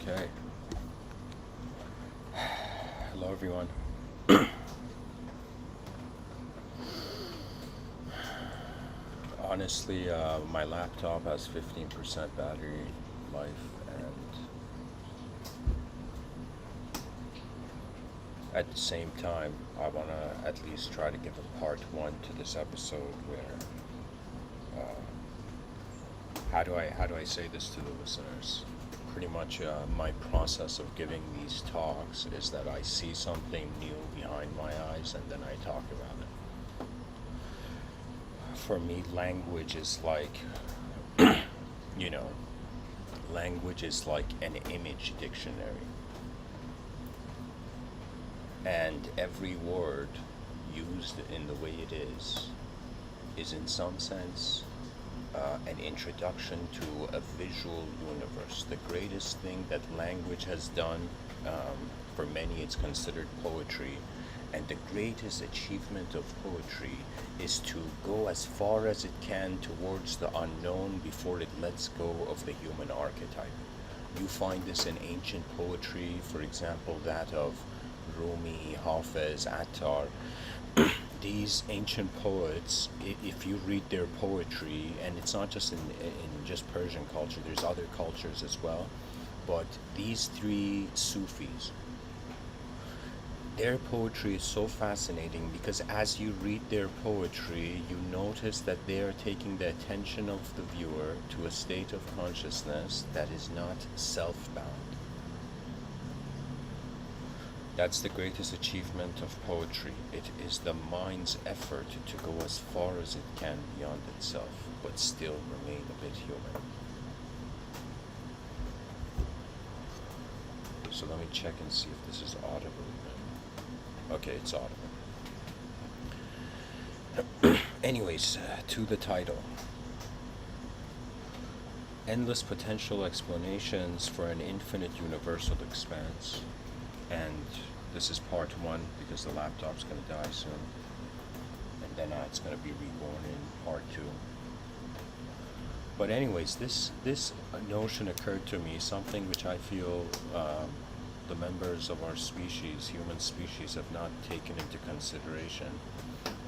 Okay. Hello, everyone. Honestly, my laptop has 15% battery life, and at the same time, I want to at least try to give a part one to this episode where how do I say this to the listeners? Pretty much, my process of giving these talks is that I see something new behind my eyes and then I talk about it. For me, language is like, you know, language is like an image dictionary. And every word used in the way it is in some sense an introduction to a visual universe. The greatest thing that language has done, for many it's considered poetry, and the greatest achievement of poetry is to go as far as it can towards the unknown before it lets go of the human archetype. You find this in ancient poetry, for example, that of Rumi, Hafez, Attar. These ancient poets, if you read their poetry, and it's not just in just Persian culture, there's other cultures as well, but these three Sufis, their poetry is so fascinating because as you read their poetry, you notice that they are taking the attention of the viewer to a state of consciousness that is not self-bound. That's the greatest achievement of poetry. It is the mind's effort to go as far as it can beyond itself, but still remain a bit human. So let me check and see if this is audible. Okay, it's audible. Anyways, to the title. Endless potential explanations for an infinite universal expanse. And this is part one because the laptop's going to die soon. And then it's going to be reborn in part two. But anyways, this notion occurred to me, something which I feel the members of our species, human species, have not taken into consideration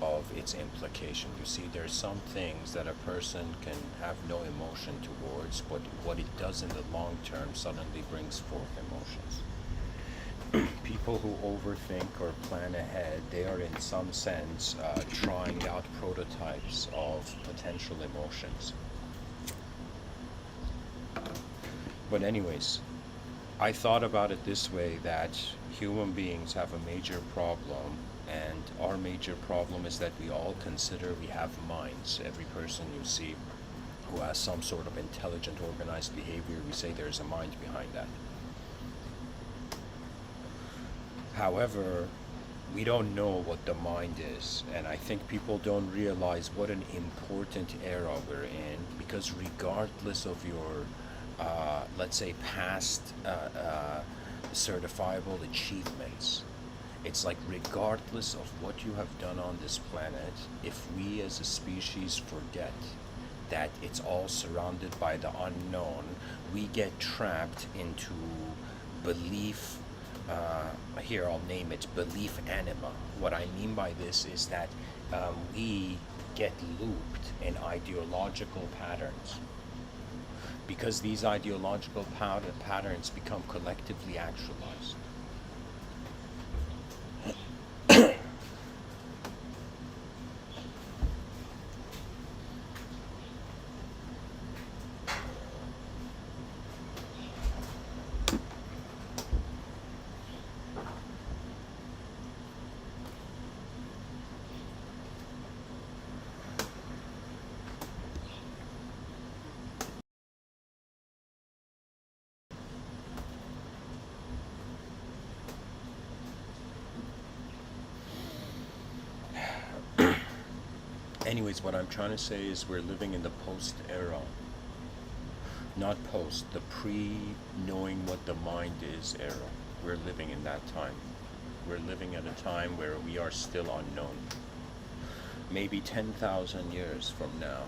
of its implication. You see, there's some things that a person can have no emotion towards, but what it does in the long term suddenly brings forth emotions. People who overthink or plan ahead, they are in some sense trying out prototypes of potential emotions. But anyways, I thought about it this way, that human beings have a major problem, and our major problem is that we all consider we have minds. Every person you see who has some sort of intelligent, organized behavior, we say there's a mind behind that. However, we don't know what the mind is, and I think people don't realize what an important era we're in, because regardless of your let's say past certifiable achievements, it's like regardless of what you have done on this planet, if we as a species forget that it's all surrounded by the unknown, we get trapped into belief. Here I'll name it belief anima. What I mean by this is that we get looped in ideological patterns, because these ideological patterns become collectively actualized. Anyways, what I'm trying to say is we're living in the post era. Not post, the pre-knowing what the mind is era. We're living in that time. We're living at a time where we are still unknown. Maybe 10,000 years from now,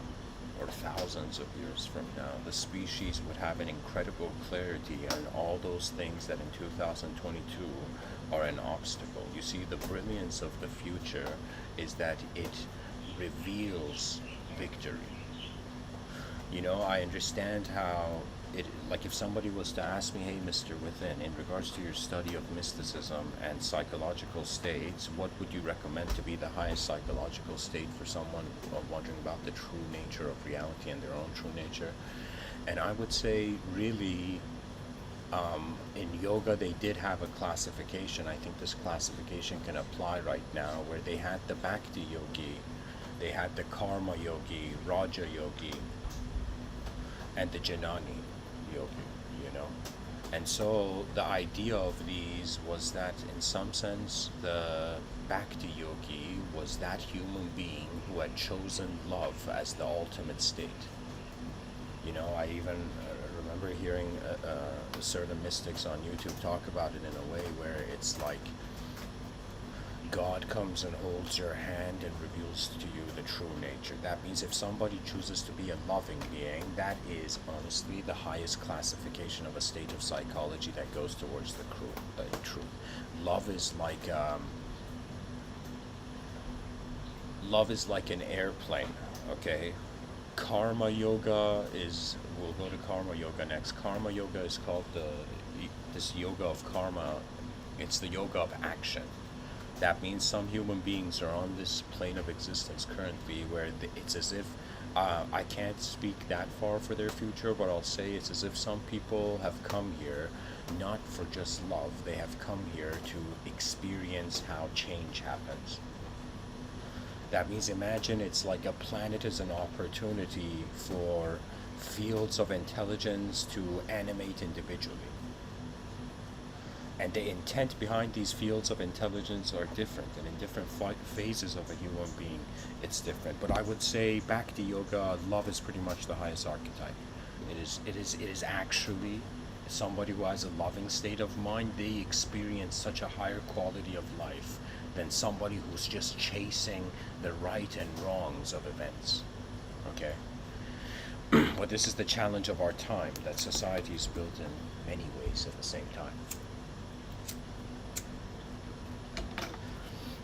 or thousands of years from now, the species would have an incredible clarity on all those things that in 2022 are an obstacle. You see, the brilliance of the future is that it reveals victory. You know, I understand how it, like if somebody was to ask me, hey, Mr. Within, in regards to your study of mysticism and psychological states, what would you recommend to be the highest psychological state for someone wondering about the true nature of reality and their own true nature? And I would say, really, in yoga, they did have a classification. I think this classification can apply right now, where they had the Bhakti yogi, they had the Karma yogi, Raja yogi, and the Janani yogi, you know. And so the idea of these was that in some sense the Bhakti yogi was that human being who had chosen love as the ultimate state. You know, I even remember hearing certain mystics on YouTube talk about it in a way where it's like God comes and holds your hand and reveals to you the true nature. That means if somebody chooses to be a loving being, that is honestly the highest classification of a state of psychology that goes towards the truth. Love is like an airplane, okay? Karma yoga is, we'll go to karma yoga next. Karma yoga is called this yoga of karma. It's the yoga of action. That means some human beings are on this plane of existence currently where it's as if, I can't speak that far for their future, but I'll say it's as if some people have come here not for just love, they have come here to experience how change happens. That means imagine it's like a planet is an opportunity for fields of intelligence to animate individually. And the intent behind these fields of intelligence are different, and in different phases of a human being, it's different. But I would say Bhakti Yoga, love is pretty much the highest archetype. It is actually somebody who has a loving state of mind. They experience such a higher quality of life than somebody who's just chasing the right and wrongs of events. Okay? But this is the challenge of our time, that society is built in many ways at the same time.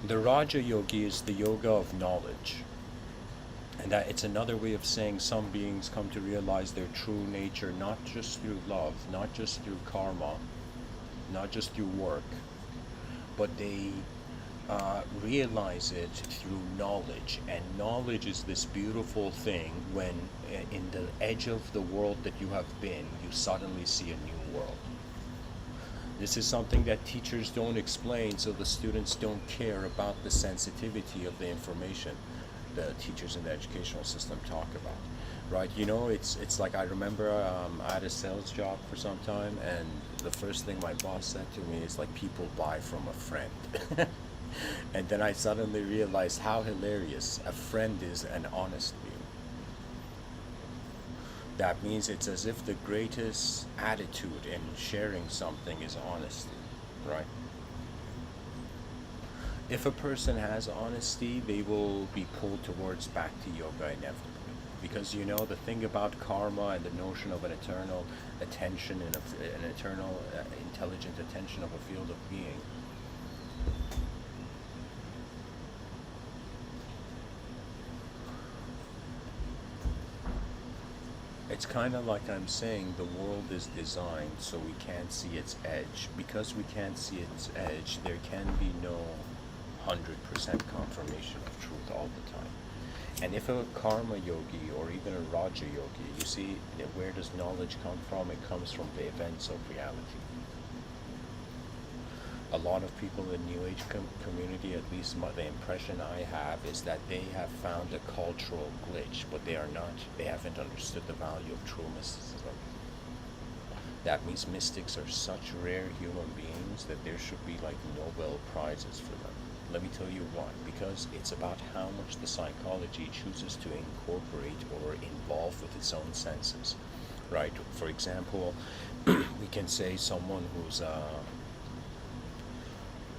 The Raja Yogi is the yoga of knowledge. And that it's another way of saying some beings come to realize their true nature not just through love, not just through karma, not just through work, but they realize it through knowledge. And knowledge is this beautiful thing when in the edge of the world that you have been, you suddenly see a new world. This is something that teachers don't explain, so the students don't care about the sensitivity of the information the teachers in the educational system talk about, right? You know, it's like I remember I had a sales job for some time, and the first thing my boss said to me is like, people buy from a friend. And then I suddenly realized how hilarious a friend is an honest being. That means it's as if the greatest attitude in sharing something is honesty, right? If a person has honesty, they will be pulled towards Bhakti Yoga inevitably. Because you know, the thing about karma and the notion of an eternal attention and an eternal intelligent attention of a field of being, it's kind of like I'm saying the world is designed so we can't see its edge. Because we can't see its edge, there can be no 100% confirmation of truth all the time. And if a karma yogi or even a Raja yogi, you see, where does knowledge come from? It comes from the events of reality. A lot of people in the New Age community, at least the impression I have, is that they have found a cultural glitch, but they haven't understood the value of true mysticism. That means mystics are such rare human beings that there should be like Nobel Prizes for them. Let me tell you why. Because it's about how much the psychology chooses to incorporate or involve with its own senses, right? For example, we can say someone who's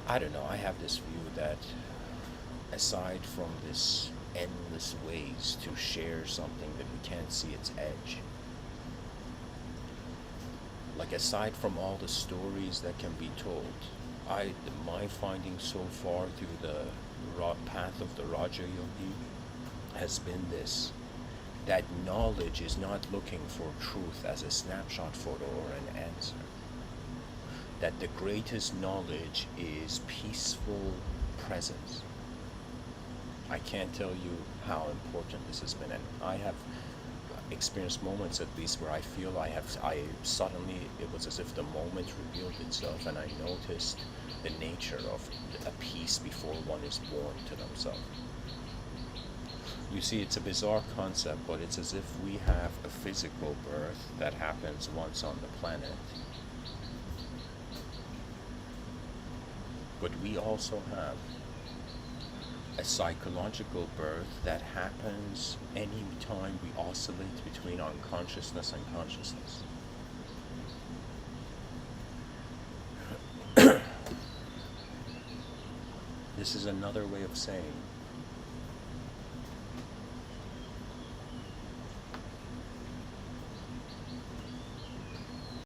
I don't know, I have this view that aside from this endless ways to share something that we can't see its edge. Like, aside from all the stories that can be told, my finding so far through the path of the Raja Yogi has been this: that knowledge is not looking for truth as a snapshot photo or an answer. That the greatest knowledge is peaceful presence. I can't tell you how important this has been, and I have experienced moments at least where I feel I suddenly, it was as if the moment revealed itself and I noticed the nature of a peace before one is born to themselves. You see, it's a bizarre concept, but it's as if we have a physical birth that happens once on the planet, but we also have a psychological birth that happens any time we oscillate between unconsciousness and consciousness. This is another way of saying